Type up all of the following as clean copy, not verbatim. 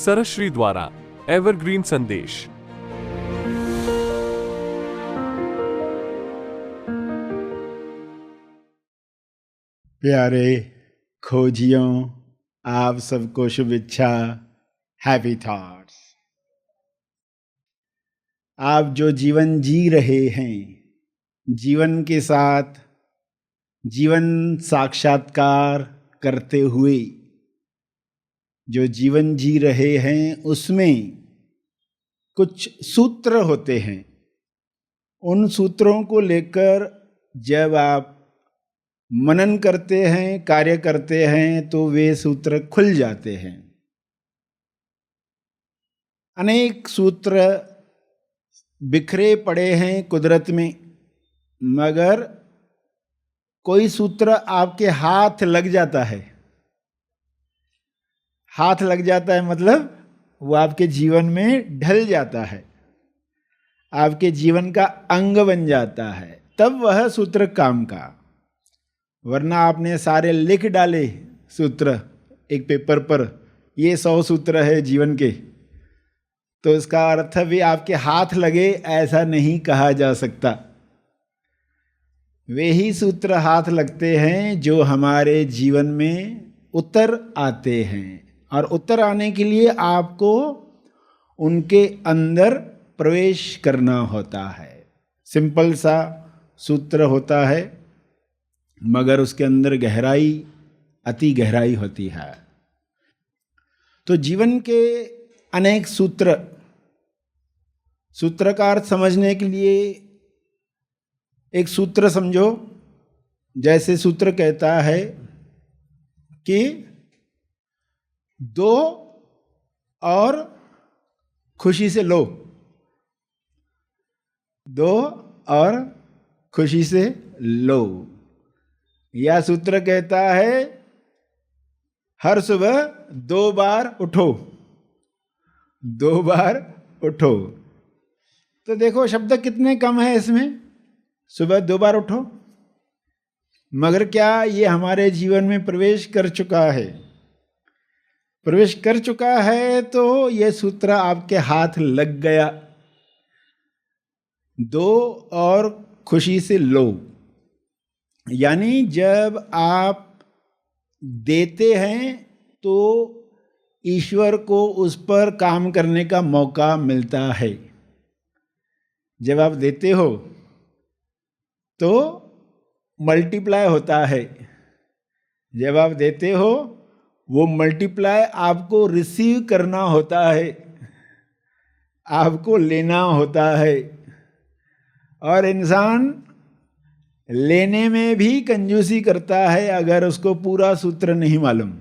सरश्री द्वारा एवरग्रीन संदेश। प्यारे खोजियों, आप सबको शुभेच्छा, हैप्पी थॉट्स। आप जो जीवन जी रहे हैं, जीवन के साथ जीवन साक्षात्कार करते हुए जो जीवन जी रहे हैं, उसमें कुछ सूत्र होते हैं। उन सूत्रों को लेकर जब आप मनन करते हैं, कार्य करते हैं, तो वे सूत्र खुल जाते हैं। अनेक सूत्र बिखरे पड़े हैं कुदरत में, मगर कोई सूत्र आपके हाथ लग जाता है। हाथ लग जाता है मतलब वो आपके जीवन में ढल जाता है, आपके जीवन का अंग बन जाता है, तब वह सूत्र काम का। वरना आपने सारे लिख डाले सूत्र एक पेपर पर, ये 100 सूत्र है जीवन के, तो इसका अर्थ भी आपके हाथ लगे ऐसा नहीं कहा जा सकता। वे ही सूत्र हाथ लगते हैं जो हमारे जीवन में उतर आते हैं, और उतर आने के लिए आपको उनके अंदर प्रवेश करना होता है। सिंपल सा सूत्र होता है, मगर उसके अंदर गहराई, अति गहराई होती है। तो जीवन के अनेक सूत्र का अर्थ समझने के लिए एक सूत्र समझो। जैसे सूत्र कहता है कि दो और खुशी से लो, दो और खुशी से लो। यह सूत्र कहता है हर सुबह 2 बार उठो, 2 बार उठो। तो देखो शब्द कितने कम है इसमें, सुबह 2 बार उठो, मगर क्या ये हमारे जीवन में प्रवेश कर चुका है? प्रवेश कर चुका है तो ये सूत्र आपके हाथ लग गया। 2 और खुशी से लो, यानी जब आप देते हैं तो ईश्वर को उस पर काम करने का मौका मिलता है। जब आप देते हो तो मल्टीप्लाई होता है। जब आप देते हो वो मल्टीप्लाई आपको रिसीव करना होता है, आपको लेना होता है। और इंसान लेने में भी कंजूसी करता है अगर उसको पूरा सूत्र नहीं मालूम।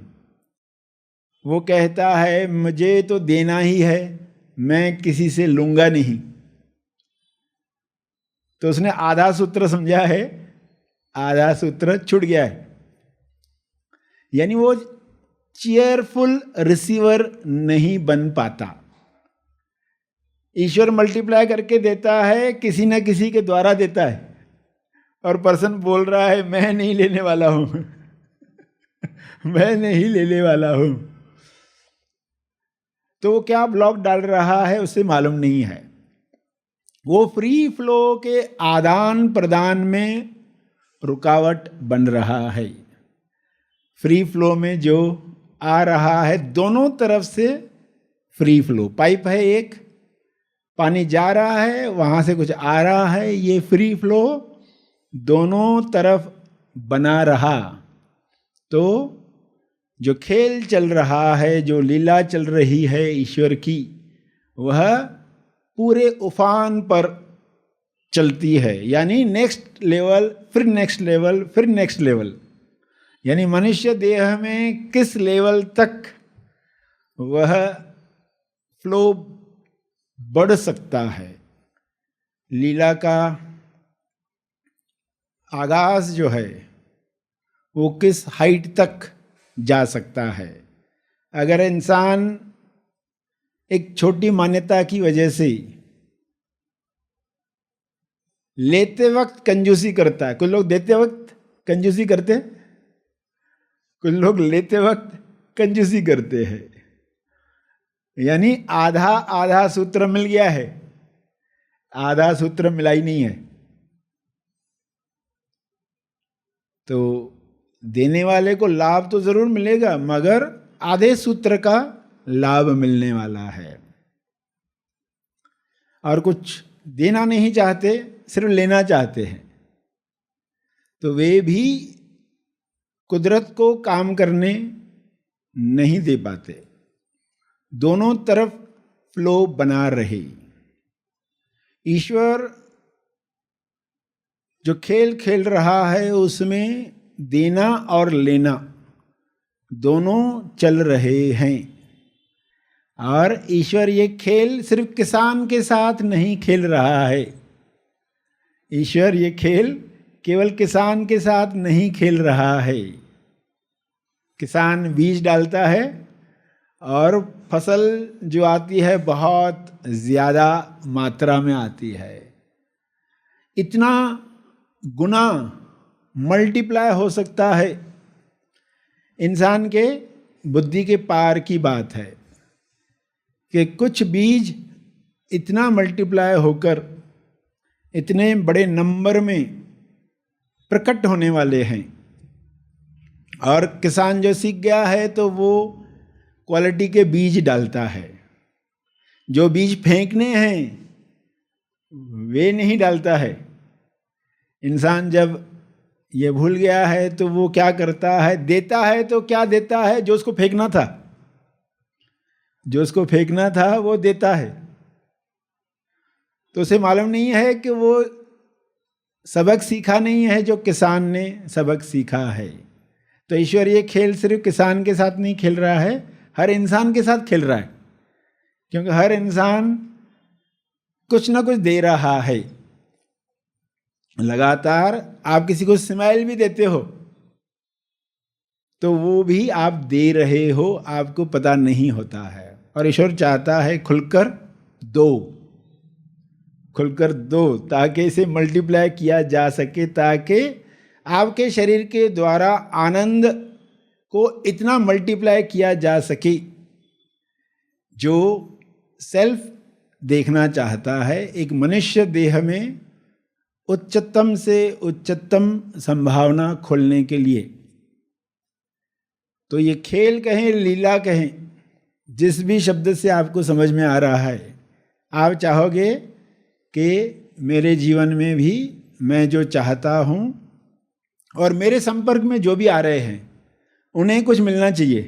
वो कहता है मुझे तो देना ही है, मैं किसी से लूंगा नहीं। तो उसने आधा सूत्र समझा है, आधा सूत्र छूट गया है। यानी वो चीयरफुल रिसीवर नहीं बन पाता। ईश्वर मल्टीप्लाई करके देता है, किसी न किसी के द्वारा देता है, और पर्सन बोल रहा है मैं नहीं लेने वाला हूं मैं नहीं लेने वाला हूं। तो वो क्या ब्लॉक डाल रहा है उसे मालूम नहीं है। वो फ्री फ्लो के आदान प्रदान में रुकावट बन रहा है। फ्री फ्लो में जो आ रहा है, दोनों तरफ से फ्री फ्लो, पाइप है एक, पानी जा रहा है, वहां से कुछ आ रहा है, ये फ्री फ्लो दोनों तरफ बना रहा तो जो खेल चल रहा है, जो लीला चल रही है ईश्वर की, वह पूरे उफान पर चलती है। यानी नेक्स्ट लेवल, फिर नेक्स्ट लेवल, फिर नेक्स्ट लेवल। यानी मनुष्य देह में किस लेवल तक वह फ्लो बढ़ सकता है। लीला का आगाज जो है वो किस हाइट तक जा सकता है। अगर इंसान एक छोटी मान्यता की वजह से लेते वक्त कंजूसी करता है, कुछ लोग देते वक्त कंजूसी करते हैं, कुछ लोग लेते वक्त कंजूसी करते हैं, यानी आधा आधा सूत्र मिल गया है, आधा सूत्र मिला ही नहीं है। तो देने वाले को लाभ तो जरूर मिलेगा, मगर आधे सूत्र का लाभ मिलने वाला है। और कुछ देना नहीं चाहते, सिर्फ लेना चाहते हैं, तो वे भी कुदरत को काम करने नहीं दे पाते। दोनों तरफ फ्लो बना रहे। ईश्वर जो खेल खेल रहा है उसमें देना और लेना दोनों चल रहे हैं। और ईश्वर ये खेल सिर्फ किसान के साथ नहीं खेल रहा है। ईश्वर ये खेल केवल किसान के साथ नहीं खेल रहा है। किसान बीज डालता है और फसल जो आती है बहुत ज्यादा मात्रा में आती है। इतना गुना मल्टीप्लाई हो सकता है, इंसान के बुद्धि के पार की बात है कि कुछ बीज इतना मल्टीप्लाई होकर इतने बड़े नंबर में प्रकट होने वाले हैं। और किसान जो सीख गया है तो वो क्वालिटी के बीज डालता है। जो बीज फेंकने हैं वे नहीं डालता है। इंसान जब ये भूल गया है तो वो क्या करता है, देता है तो क्या देता है, जो उसको फेंकना था, जो उसको फेंकना था वो देता है। तो उसे मालूम नहीं है कि वो सबक सीखा नहीं है जो किसान ने सबक सीखा है। तो ईश्वर ये खेल सिर्फ किसान के साथ नहीं खेल रहा है, हर इंसान के साथ खेल रहा है, क्योंकि हर इंसान कुछ ना कुछ दे रहा है। लगातार आप किसी को स्माइल भी देते हो तो वो भी आप दे रहे हो, आपको पता नहीं होता है। और ईश्वर चाहता है खुलकर दो, खुलकर दो, ताकि इसे मल्टीप्लाई किया जा सके, ताकि आपके शरीर के द्वारा आनंद को इतना मल्टीप्लाई किया जा सके। जो सेल्फ देखना चाहता है एक मनुष्य देह में उच्चतम से उच्चतम संभावना खोलने के लिए, तो ये खेल कहें लीला कहें, जिस भी शब्द से आपको समझ में आ रहा है, आप चाहोगे कि मेरे जीवन में भी मैं जो चाहता हूँ और मेरे संपर्क में जो भी आ रहे हैं उन्हें कुछ मिलना चाहिए।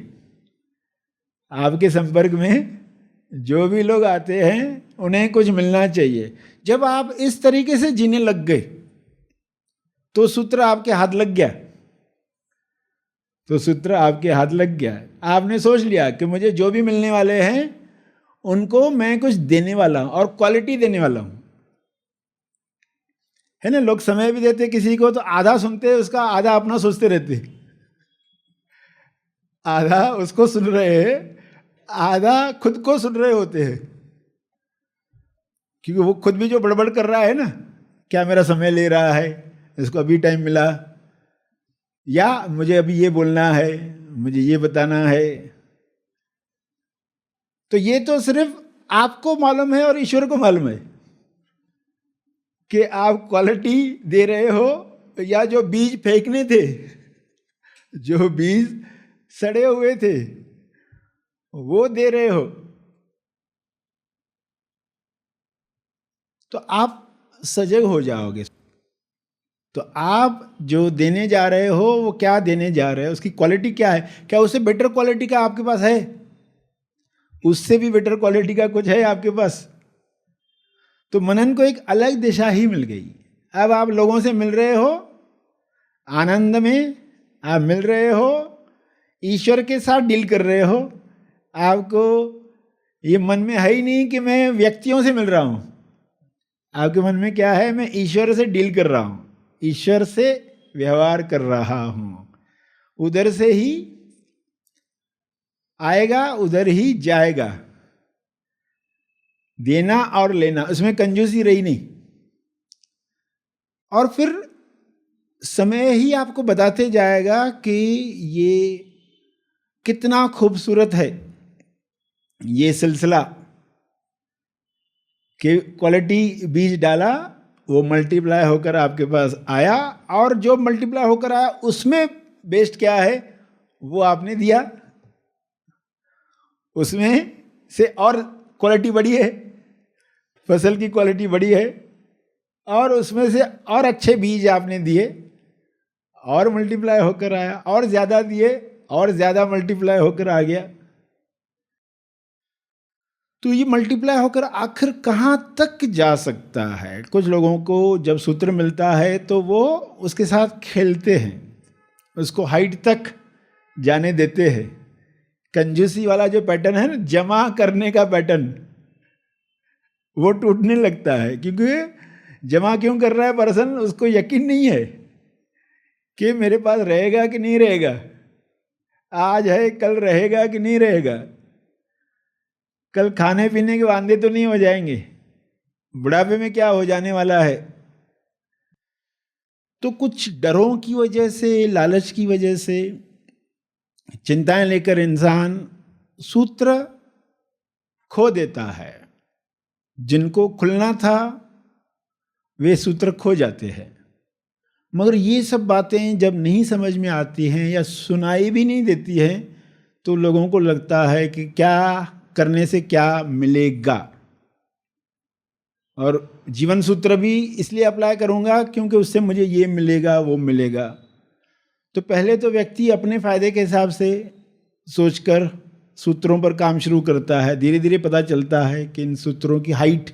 आपके संपर्क में जो भी लोग आते हैं उन्हें कुछ मिलना चाहिए। जब आप इस तरीके से जीने लग गए तो सूत्र आपके हाथ लग गया, तो सूत्र आपके हाथ लग गया। आपने सोच लिया कि मुझे जो भी मिलने वाले हैं उनको मैं कुछ देने वाला हूं और क्वालिटी देने वाला हूं, है ना। लोग समय भी देते किसी को तो आधा सुनते उसका, आधा अपना सोचते रहते। आधा उसको सुन रहे हैं, आधा खुद को सुन रहे होते हैं, क्योंकि वो खुद भी जो बड़बड़ कर रहा है ना, क्या मेरा समय ले रहा है, इसको अभी टाइम मिला, या मुझे अभी ये बोलना है, मुझे ये बताना है। तो ये तो सिर्फ आपको मालूम है और ईश्वर को मालूम है कि आप क्वालिटी दे रहे हो या जो बीज फेंकने थे, जो बीज सड़े हुए थे वो दे रहे हो। तो आप सजग हो जाओगे। तो आप जो देने जा रहे हो वो क्या देने जा रहे हो, उसकी क्वालिटी क्या है, क्या उससे बेटर क्वालिटी का आपके पास है, उससे भी बेटर क्वालिटी का कुछ है आपके पास। तो मनन को एक अलग दिशा ही मिल गई। अब आप लोगों से मिल रहे हो, आनंद में आप मिल रहे हो, ईश्वर के साथ डील कर रहे हो। आपको ये मन में है ही नहीं कि मैं व्यक्तियों से मिल रहा हूं, आपके मन में क्या है, मैं ईश्वर से डील कर रहा हूं, ईश्वर से व्यवहार कर रहा हूं। उधर से ही आएगा उधर ही जाएगा, देना और लेना, उसमें कंजूसी रही नहीं। और फिर समय ही आपको बताते जाएगा कि ये कितना खूबसूरत है। ये सिलसिला कि क्वालिटी बीज डाला, वो मल्टीप्लाई होकर आपके पास आया, और जो मल्टीप्लाई होकर आया उसमें बेस्ट क्या है वो आपने दिया, उसमें से और क्वालिटी बढ़ी है, फसल की क्वालिटी बढ़ी है, और उसमें से और अच्छे बीज आपने दिए और मल्टीप्लाई होकर आया, और ज़्यादा दिए और ज़्यादा मल्टीप्लाई होकर आ गया। तो ये मल्टीप्लाई होकर आखिर कहाँ तक जा सकता है? कुछ लोगों को जब सूत्र मिलता है तो वो उसके साथ खेलते हैं, उसको हाइट तक जाने देते हैं। कंजूसी वाला जो पैटर्न है ना, जमा करने का पैटर्न, वो टूटने लगता है, क्योंकि जमा क्यों कर रहा है पर्सन, उसको यकीन नहीं है कि मेरे पास रहेगा कि नहीं रहेगा, आज है कल रहेगा कि नहीं रहेगा, कल खाने पीने के वांदे तो नहीं हो जाएंगे, बुढ़ापे में क्या हो जाने वाला है। तो कुछ डरों की वजह से, लालच की वजह से, चिंताएं लेकर इंसान सूत्र खो देता है। जिनको खुलना था वे सूत्र खो जाते हैं। मगर ये सब बातें जब नहीं समझ में आती हैं या सुनाई भी नहीं देती हैं तो लोगों को लगता है कि क्या करने से क्या मिलेगा। और जीवन सूत्र भी इसलिए अप्लाई करूंगा क्योंकि उससे मुझे ये मिलेगा वो मिलेगा। तो पहले तो व्यक्ति अपने फायदे के हिसाब से सोचकर सूत्रों पर काम शुरू करता है। धीरे धीरे पता चलता है कि इन सूत्रों की हाइट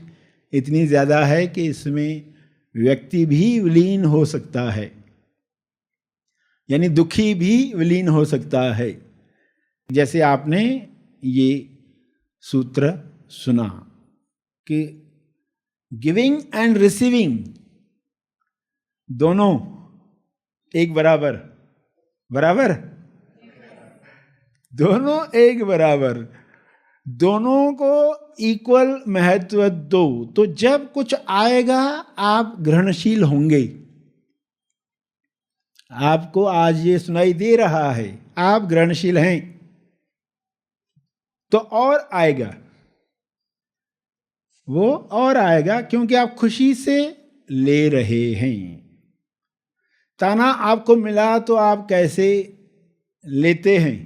इतनी ज़्यादा है कि इसमें व्यक्ति भी विलीन हो सकता है, यानी दुखी भी विलीन हो सकता है। जैसे आपने ये सूत्र सुना कि गिविंग एंड रिसीविंग दोनों एक बराबर, बराबर, दोनों एक बराबर, दोनों को इक्वल महत्व दो। तो जब कुछ आएगा आप ग्रहणशील होंगे। आपको आज ये सुनाई दे रहा है, आप ग्रहणशील हैं, तो और आएगा, वो और आएगा, क्योंकि आप खुशी से ले रहे हैं। ताना आपको मिला तो आप कैसे लेते हैं?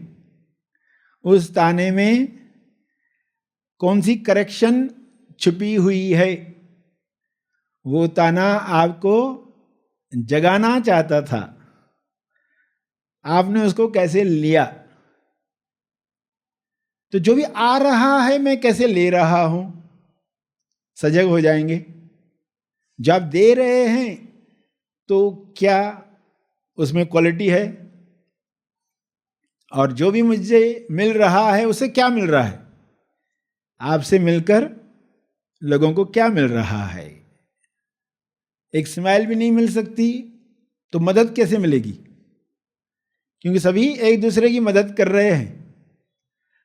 उस ताने में कौन सी करेक्शन छुपी हुई है? वो ताना आपको जगाना चाहता था, आपने उसको कैसे लिया? तो जो भी आ रहा है मैं कैसे ले रहा हूं, सजग हो जाएंगे। जब आप दे रहे हैं तो क्या उसमें क्वालिटी है? और जो भी मुझे मिल रहा है उसे क्या मिल रहा है? आपसे मिलकर लोगों को क्या मिल रहा है? एक स्माइल भी नहीं मिल सकती तो मदद कैसे मिलेगी? क्योंकि सभी एक दूसरे की मदद कर रहे हैं।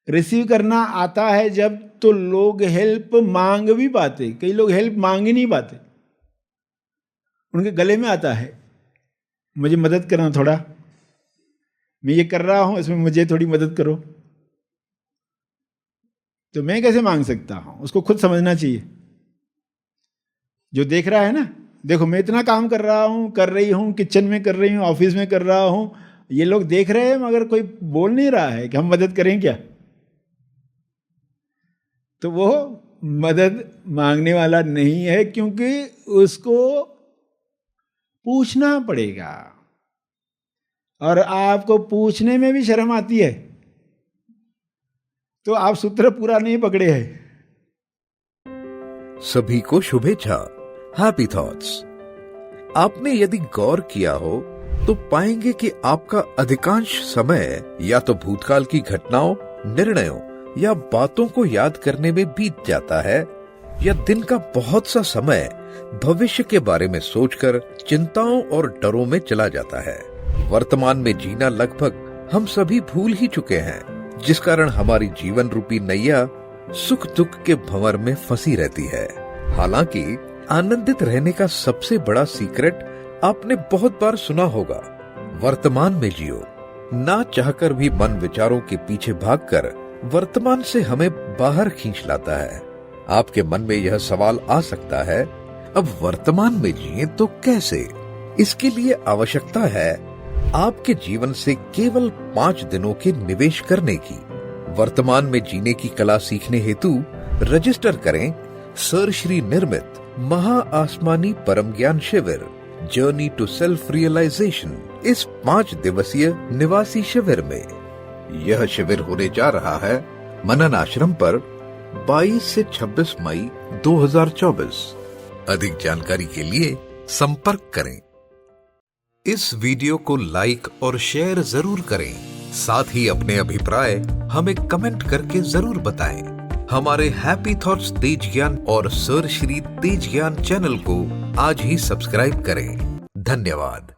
रिसीव करना आता है जब तो लोग हेल्प मांग भी पाते। कई लोग हेल्प मांग ही नहीं पाते, उनके गले में आता है मुझे मदद करना, थोड़ा मैं ये कर रहा हूं इसमें मुझे थोड़ी मदद करो। तो मैं कैसे मांग सकता हूं? उसको खुद समझना चाहिए। जो देख रहा है ना, देखो मैं इतना काम कर रहा हूं, कर रही हूं, किचन में कर रही हूं, ऑफिस में कर रहा हूं, ये लोग देख रहे हैं मगर कोई बोल नहीं रहा है कि हम मदद करें क्या। तो वो मदद मांगने वाला नहीं है, क्योंकि उसको पूछना पड़ेगा, और आपको पूछने में भी शर्म आती है, तो आप सूत्र पूरा नहीं पकड़े हैं। सभी को शुभेच्छा, हैप्पी थॉट्स। आपने यदि गौर किया हो तो पाएंगे कि आपका अधिकांश समय या तो भूतकाल की घटनाओं, निर्णयों या बातों को याद करने में बीत जाता है, या दिन का बहुत सा समय भविष्य के बारे में सोचकर चिंताओं और डरों में चला जाता है। वर्तमान में जीना लगभग हम सभी भूल ही चुके हैं, जिस कारण हमारी जीवन रूपी नैया सुख दुख के भंवर में फंसी रहती है। हालांकि आनंदित रहने का सबसे बड़ा सीक्रेट आपने बहुत बार सुना होगा, वर्तमान में जियो। ना चाहकर भी मन विचारों के पीछे भागकर वर्तमान से हमें बाहर खींच लाता है। आपके मन में यह सवाल आ सकता है, अब वर्तमान में जिए तो कैसे? इसके लिए आवश्यकता है आपके जीवन से केवल 5 दिनों के निवेश करने की। वर्तमान में जीने की कला सीखने हेतु रजिस्टर करें सर श्री निर्मित महा आसमानी परम ज्ञान शिविर जर्नी टू सेल्फ रियलाइजेशन इस 5 दिवसीय निवासी शिविर में। यह शिविर होने जा रहा है मनन आश्रम पर 22 से 26 मई 2024। अधिक जानकारी के लिए संपर्क करें। इस वीडियो को लाइक और शेयर जरूर करें। साथ ही अपने अभिप्राय हमें कमेंट करके जरूर बताएं। हमारे हैप्पी थॉट्स तेज ज्ञान और सर श्री तेज ज्ञान चैनल को आज ही सब्सक्राइब करें। धन्यवाद।